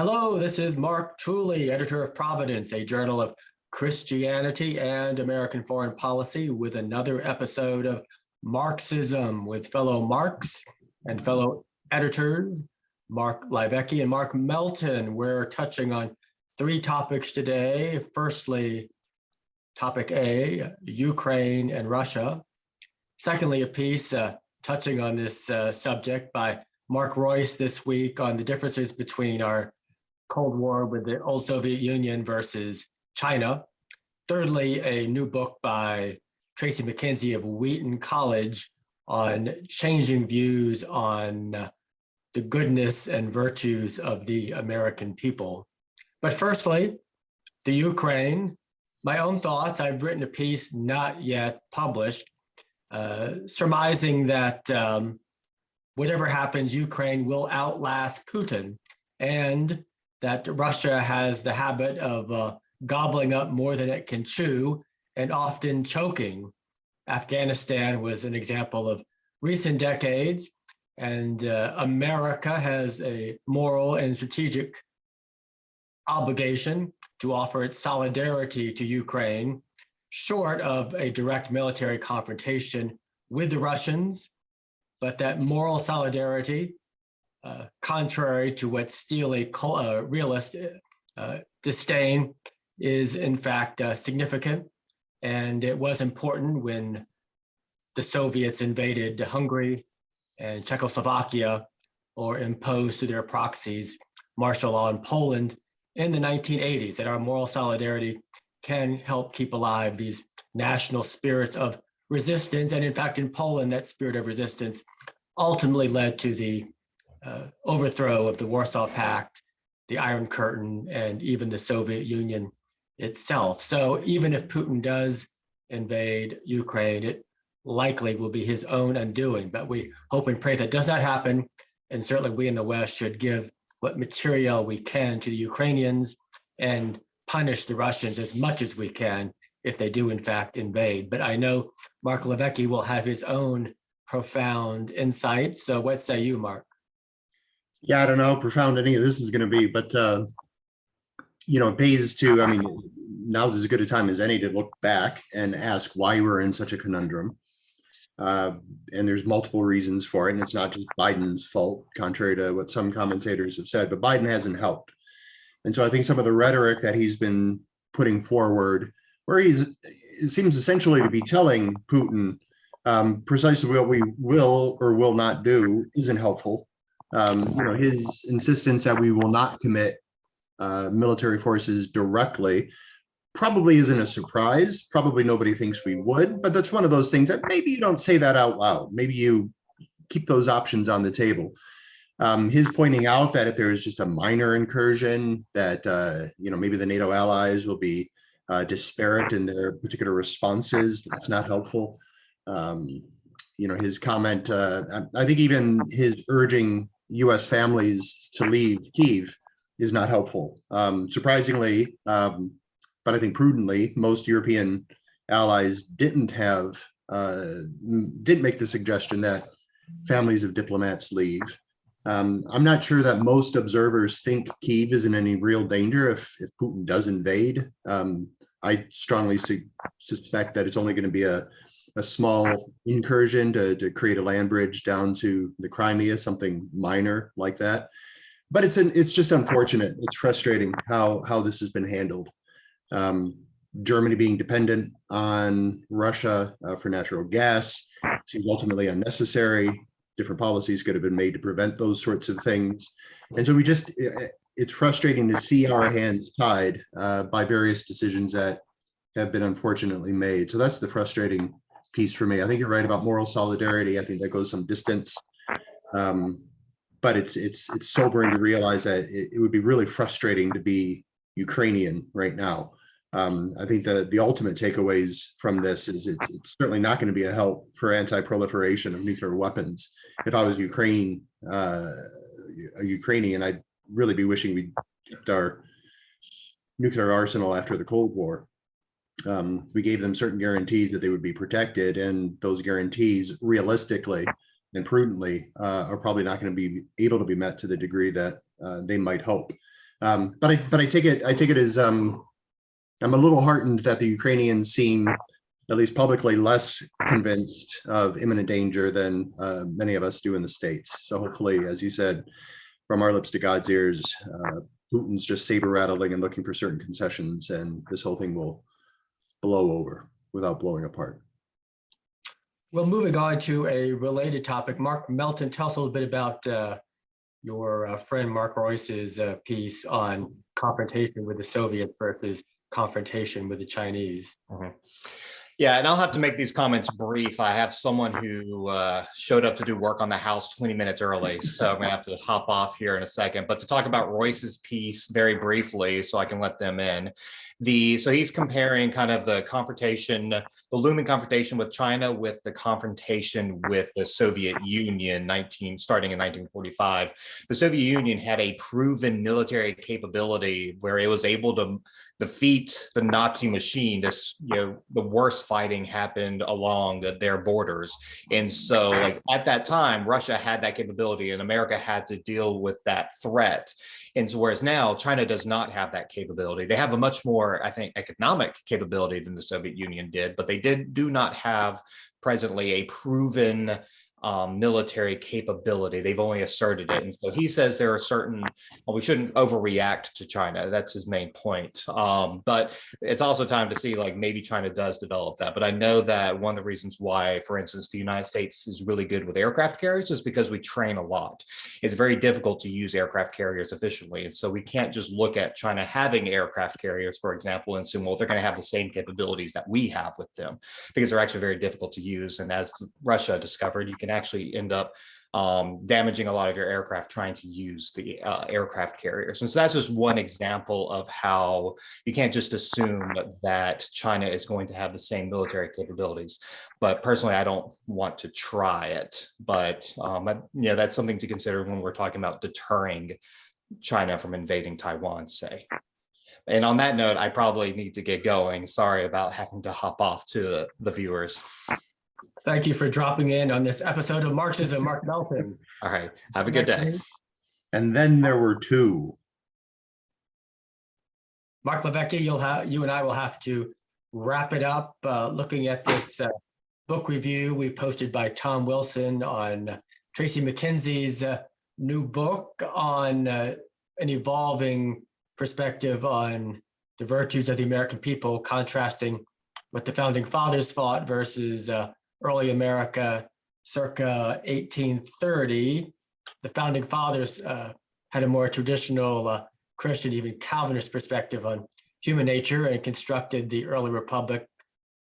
Hello, this is Mark Truly, editor of Providence, a journal of Christianity and American foreign policy, with another episode of Marksism with fellow Marks and fellow editors, Mark Livecki and Mark Melton. We're touching on three topics today. Firstly, topic A, Ukraine and Russia. Secondly, a piece touching on this subject by Mark Royce this week on the differences between our Cold War with the old Soviet Union versus China. Thirdly, a new book by Tracy McKenzie of Wheaton College on changing views on the goodness and virtues of the American people. But firstly, the Ukraine. My own thoughts, I've written a piece not yet published, surmising that whatever happens, Ukraine will outlast Putin, and that Russia has the habit of gobbling up more than it can chew and often choking. Afghanistan was an example of recent decades, and America has a moral and strategic obligation to offer its solidarity to Ukraine, short of a direct military confrontation with the Russians, but that moral solidarity, contrary to what steely realist disdain, is in fact significant. And it was important when the Soviets invaded Hungary and Czechoslovakia, or imposed through their proxies martial law in Poland in the 1980s, that our moral solidarity can help keep alive these national spirits of resistance. And in fact, in Poland, that spirit of resistance ultimately led to the overthrow of the Warsaw Pact, the Iron Curtain, and even the Soviet Union itself. So even if Putin does invade Ukraine, it likely will be his own undoing. But we hope and pray that does not happen. And certainly we in the West should give what material we can to the Ukrainians and punish the Russians as much as we can if they do in fact invade. But I know Mark Livecki will have his own profound insight. So what say you, Mark? Yeah, I don't know how profound any of this is going to be, but it pays to, now's as good a time as any to look back and ask why we're in such a conundrum. And there's multiple reasons for it, and it's not just Biden's fault, contrary to what some commentators have said, but Biden hasn't helped. And so I think some of the rhetoric that he's been putting forward, where it seems essentially to be telling Putin precisely what we will or will not do, isn't helpful. His insistence that we will not commit military forces directly probably isn't a surprise. Probably nobody thinks we would, but that's one of those things that maybe you don't say that out loud. Maybe you keep those options on the table. His pointing out that if there is just a minor incursion, that maybe the NATO allies will be disparate in their particular responses. That's not helpful. His comment, I think even his urging U.S. families to leave Kyiv is not helpful. Surprisingly, but I think prudently, most European allies didn't make the suggestion that families of diplomats leave. I'm not sure that most observers think Kyiv is in any real danger if Putin does invade. I strongly suspect that it's only going to be a small incursion to create a land bridge down to the Crimea, something minor like that. But it's just unfortunate. It's frustrating how this has been handled. Germany being dependent on Russia for natural gas seems ultimately unnecessary. Different policies could have been made to prevent those sorts of things. And so it's frustrating to see our hands tied by various decisions that have been unfortunately made. So that's the frustrating piece for me. I think you're right about moral solidarity. I think that goes some distance. But it's sobering to realize that it would be really frustrating to be Ukrainian right now. I think the ultimate takeaways from this is it's certainly not going to be a help for anti-proliferation of nuclear weapons. If I was a Ukrainian, I'd really be wishing we'd kept our nuclear arsenal after the Cold War. We gave them certain guarantees that they would be protected, and those guarantees realistically and prudently are probably not going to be able to be met to the degree that they might hope. But I take it as I'm a little heartened that the Ukrainians seem, at least publicly, less convinced of imminent danger than many of us do in the States. So hopefully, as you said, from our lips to God's ears, Putin's just saber rattling and looking for certain concessions, and this whole thing will blow over without blowing apart. Well, moving on to a related topic, Mark Melton, tell us a little bit about your friend Mark Royce's piece on confrontation with the Soviets versus confrontation with the Chinese. Mhm. Yeah, and I'll have to make these comments brief. I have someone who showed up to do work on the house 20 minutes early, so I'm going to have to hop off here in a second. But to talk about Royce's piece very briefly, so I can let them in. So he's comparing kind of the confrontation, the looming confrontation with China with the confrontation with the Soviet Union starting in 1945. The Soviet Union had a proven military capability where it was able to defeat the Nazi machine. The worst fighting happened along their borders. And so like at that time, Russia had that capability and America had to deal with that threat. And so whereas now China does not have that capability. They have a much more, I think, economic capability than the Soviet Union did, but they do not have presently a proven military capability. They've only asserted it. And so he says there are certain, well, we shouldn't overreact to China. That's his main point. But it's also time to see like maybe China does develop that. But I know that one of the reasons why, for instance, the United States is really good with aircraft carriers is because we train a lot. It's very difficult to use aircraft carriers efficiently. And so we can't just look at China having aircraft carriers, for example, and say, well, they're going to have the same capabilities that we have with them, because they're actually very difficult to use. And as Russia discovered, you can actually end up damaging a lot of your aircraft trying to use the aircraft carriers. And so that's just one example of how you can't just assume that China is going to have the same military capabilities. But personally, I don't want to try it. But that's something to consider when we're talking about deterring China from invading Taiwan, say. And on that note, I probably need to get going. Sorry about having to hop off to the viewers. Thank you for dropping in on this episode of Marksism, Mark Melton. All right. Have a good day. And then there were two. Mark Levecki, you and I will have to wrap it up looking at this book review we posted by Tom Wilson on Tracy McKenzie's new book on an evolving perspective on the virtues of the American people, contrasting what the founding fathers fought versus early America circa 1830. The founding fathers had a more traditional Christian, even Calvinist perspective on human nature and constructed the early republic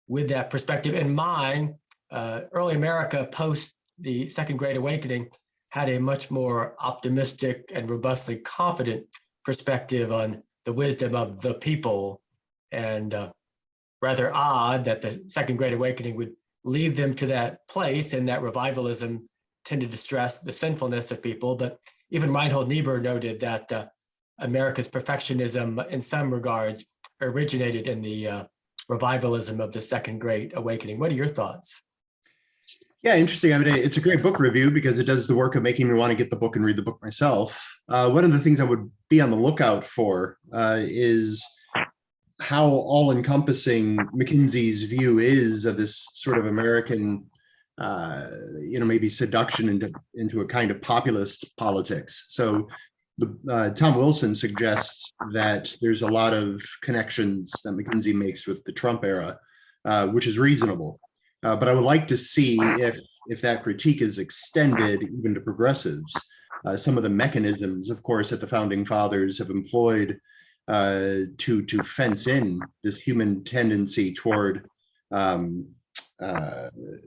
with that perspective in mind. Early America post the Second Great Awakening had a much more optimistic and robustly confident perspective on the wisdom of the people, and rather odd that the Second Great Awakening would lead them to that place, and that revivalism tended to stress the sinfulness of people. But even Reinhold Niebuhr noted that America's perfectionism in some regards originated in the revivalism of the Second Great Awakening. What are your thoughts? Yeah, interesting. I mean, it's a great book review because it does the work of making me want to get the book and read the book myself. One of the things I would be on the lookout for is how all-encompassing McKenzie's view is of this sort of American, maybe seduction into a kind of populist politics. So Tom Wilson suggests that there's a lot of connections that McKenzie makes with the Trump era, which is reasonable. But I would like to see if that critique is extended even to progressives. Some of the mechanisms, of course, that the founding fathers have employed to fence in this human tendency toward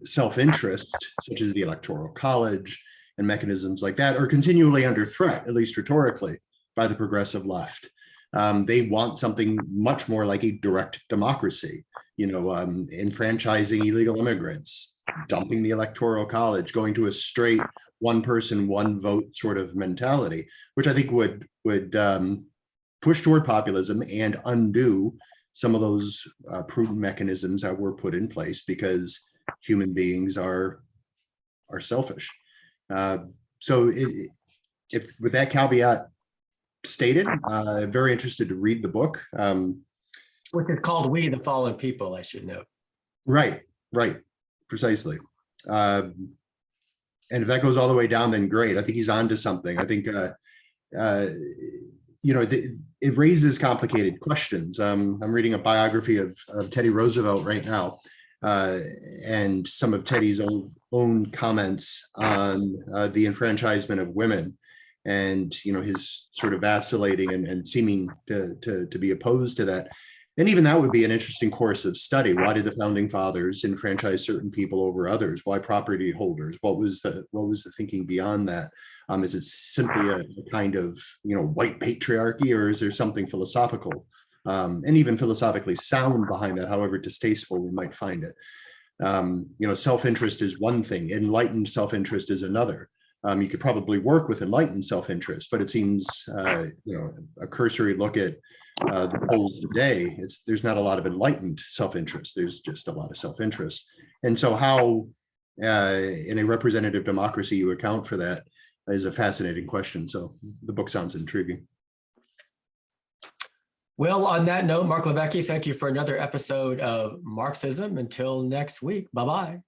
self-interest, such as the Electoral College and mechanisms like that, are continually under threat, at least rhetorically, by the progressive left. They want something much more like a direct democracy, enfranchising illegal immigrants, dumping the Electoral College, going to a straight one person, one vote sort of mentality, which I think would push toward populism and undo some of those prudent mechanisms that were put in place because human beings are selfish. So if with that caveat, stated. Very interested to read the book. Which is called We the Fallen People, I should note. Right, precisely. And if that goes all the way down, then great. I think he's on to something. I think, it raises complicated questions. I'm reading a biography of Teddy Roosevelt right now, and some of Teddy's own comments on the enfranchisement of women, and his sort of vacillating and seeming to be opposed to that. And even that would be an interesting course of study. Why did the founding fathers enfranchise certain people over others? Why property holders? What was the thinking beyond that? Is it simply a kind of white patriarchy, or is there something philosophical and even philosophically sound behind that, however distasteful we might find it? Self-interest is one thing, enlightened self-interest is another. You could probably work with enlightened self-interest, but it seems a cursory look at the polls today, there's not a lot of enlightened self-interest. There's just a lot of self-interest. And so how in a representative democracy you account for that is a fascinating question. So the book sounds intriguing. Well, on that note, Mark Levesque, thank you for another episode of Marksism. Until next week, bye-bye.